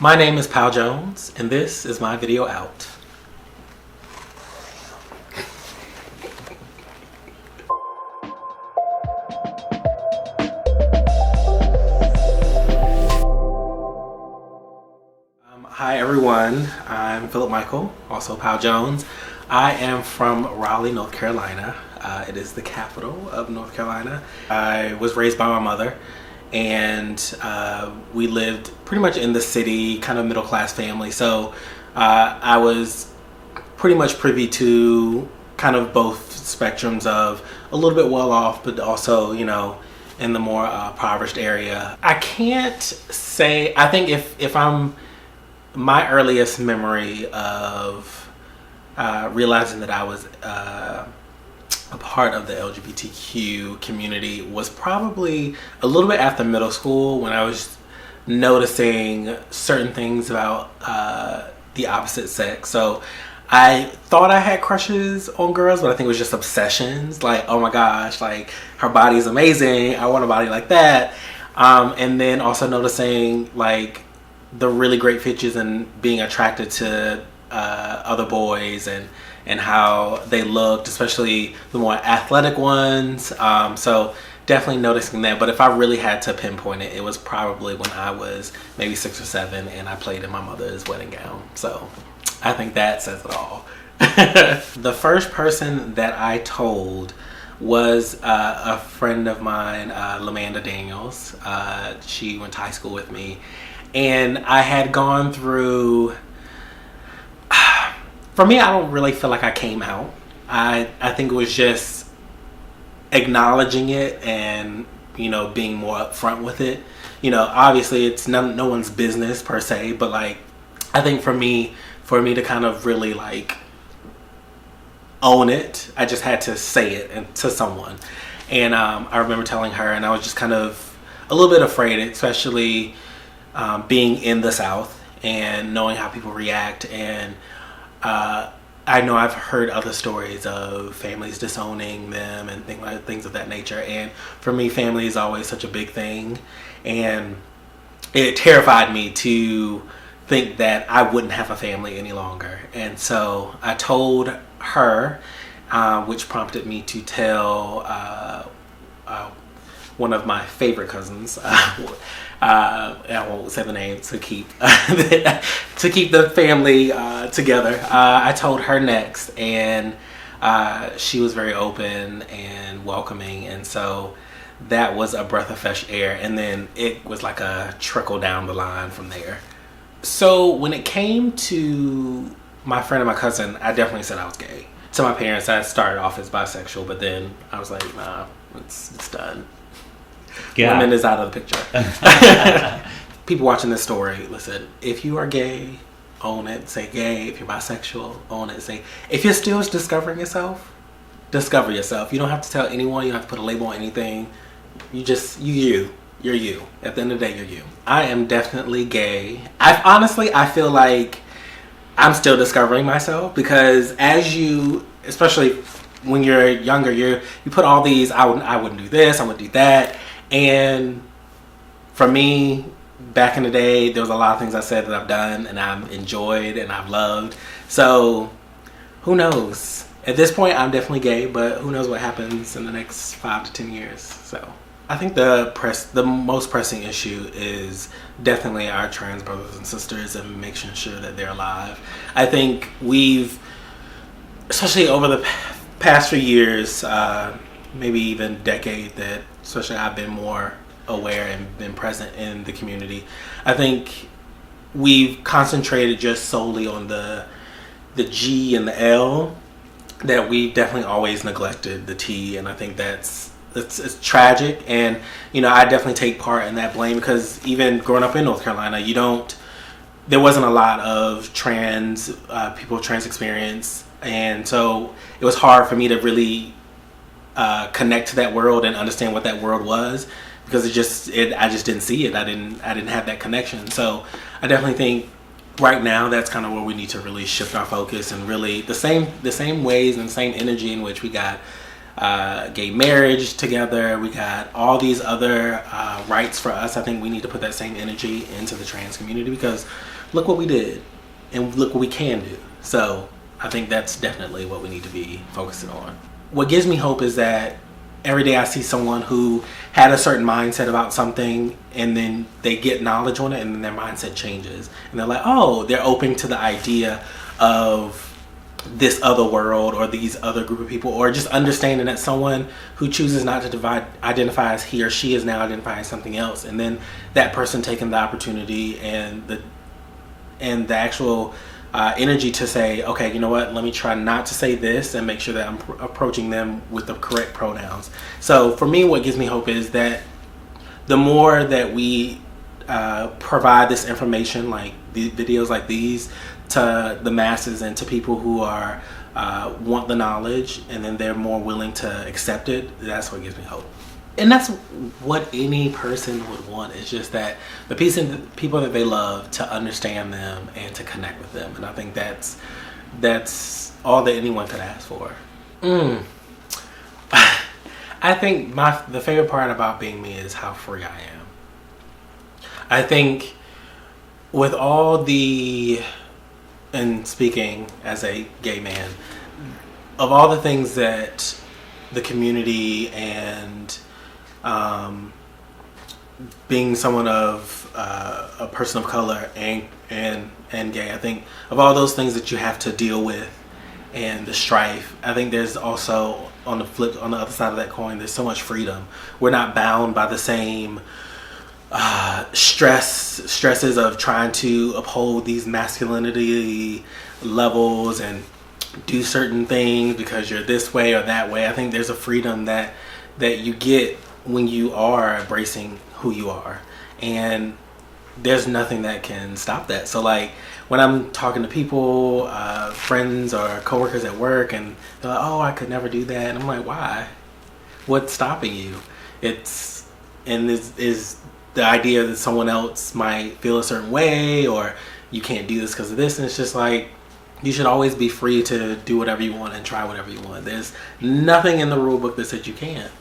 My name is Pow Jones, and this is my video out. Hi everyone, I'm Phillip-Michael, also Pow Jones. I am from Raleigh, North Carolina. It is the capital of North Carolina. I was raised by my mother, and we lived pretty much in the city, kind of middle class family. So I was pretty much privy to kind of both spectrums of a little bit well off, but also, you know, in the more impoverished area. I can't say, I think if I'm, my earliest memory of realizing that I was a part of the LGBTQ community was probably a little bit after middle school, when I was noticing certain things about the opposite sex. So I thought I had crushes on girls, but I think it was just obsessions. Like, oh my gosh, like her body is amazing, I want a body like that. And then also noticing like the really great features and being attracted to other boys and how they looked, especially the more athletic ones. So definitely noticing that. But if I really had to pinpoint it, it was probably when I was maybe 6 or 7 and I played in my mother's wedding gown. So I think that says it all. The first person that I told was a friend of mine, LaManda Daniels. She went to high school with me, and I had gone through, for me, I don't really feel like I came out. I think it was just acknowledging it and, you know, being more upfront with it. You know, obviously it's no one's business per se, but like, I think for me to kind of really like own it, I just had to say it to someone. And I remember telling her, and I was just kind of a little bit afraid, especially being in the South and knowing how people react. And I know I've heard other stories of families disowning them and things of that nature. And for me, family is always such a big thing. And it terrified me to think that I wouldn't have a family any longer. And so I told her, which prompted me to tell one of my favorite cousins. I won't say the name to keep the family together. I told her next, and she was very open and welcoming, and so that was a breath of fresh air. And then it was like a trickle down the line from there. So when it came to my friend and my cousin, I definitely said I was gay. To my parents, I started off as bisexual, but then I was like, nah, it's done. Yeah. Women is out of the picture. People watching this story, listen, if you are gay, own it, say gay. If you're bisexual, own it, say. If you're still discovering yourself, discover yourself. You don't have to tell anyone, you don't have to put a label on anything. You're you. At the end of the day, you're you. I am definitely gay. I feel like I'm still discovering myself, because as you, especially when you're younger, you put all these, I wouldn't do this, I wouldn't do that. And for me, back in the day, there was a lot of things I said that I've done and I've enjoyed and I've loved. So who knows? At this point, I'm definitely gay, but who knows what happens in the next 5 to 10 years. So I think the most pressing issue is definitely our trans brothers and sisters and making sure that they're alive. I think we've, especially over the past few years, maybe even decade, that especially I've been more aware and been present in the community. I think we've concentrated just solely on the G and the L, that we definitely always neglected the T. And I think it's tragic. And, you know, I definitely take part in that blame, because even growing up in North Carolina, there wasn't a lot of trans people, trans experience. And so it was hard for me to really connect to that world and understand what that world was, because I just didn't see it. I didn't have that connection. So I definitely think right now that's kind of where we need to really shift our focus, and really the same ways and same energy in which we got gay marriage together. We got all these other rights for us. I think we need to put that same energy into the trans community, because look what we did and look what we can do. So I think that's definitely what we need to be focusing on. What gives me hope is that every day I see someone who had a certain mindset about something, and then they get knowledge on it, and then their mindset changes, and they're like, oh, they're open to the idea of this other world or these other group of people, or just understanding that someone who chooses not to identify as he or she is now identifying something else, and then that person taking the opportunity and the actual energy to say, okay, you know what, let me try not to say this and make sure that I'm approaching them with the correct pronouns. So for me, what gives me hope is that the more that we provide this information, like the videos like these, to the masses and to people who are want the knowledge, and then they're more willing to accept it, that's what gives me hope. And that's what any person would want. It's just that the people that they love, to understand them and to connect with them. And I think that's all that anyone could ask for. I think the favorite part about being me is how free I am. I think with all the, and speaking as a gay man, of all the things that the community and being someone of a person of color and gay, I think of all those things that you have to deal with and the strife, I think there's also on the other side of that coin, there's so much freedom. We're not bound by the same stresses of trying to uphold these masculinity levels and do certain things because you're this way or that way. I think there's a freedom that you get when you are embracing who you are, and there's nothing that can stop that. So like when I'm talking to people, friends or coworkers at work, and they're like, oh, I could never do that, and I'm like, why? What's stopping you? Is the idea that someone else might feel a certain way, or you can't do this because of this, and it's just like, you should always be free to do whatever you want and try whatever you want. There's nothing in the rule book that says you can't,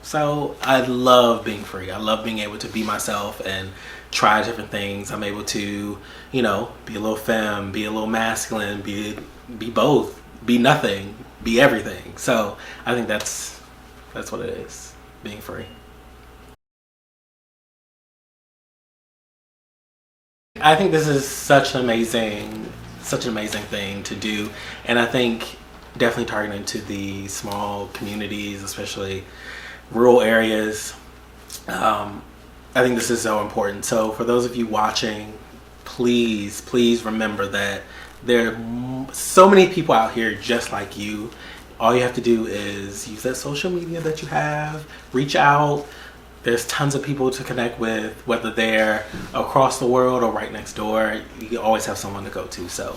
so I love being free. I love being able to be myself and try different things. I'm able to, be a little femme, be a little masculine, be both, be nothing, be everything. So I think that's what it is, being free. I think this is such an amazing thing to do, and I think definitely targeting to the small communities, especially rural areas. I think this is so important. So for those of you watching, please remember that there are so many people out here just like you. All you have to do is use that social media that you have, reach out. There's tons of people to connect with, whether they're across the world or right next door. You always have someone to go to. So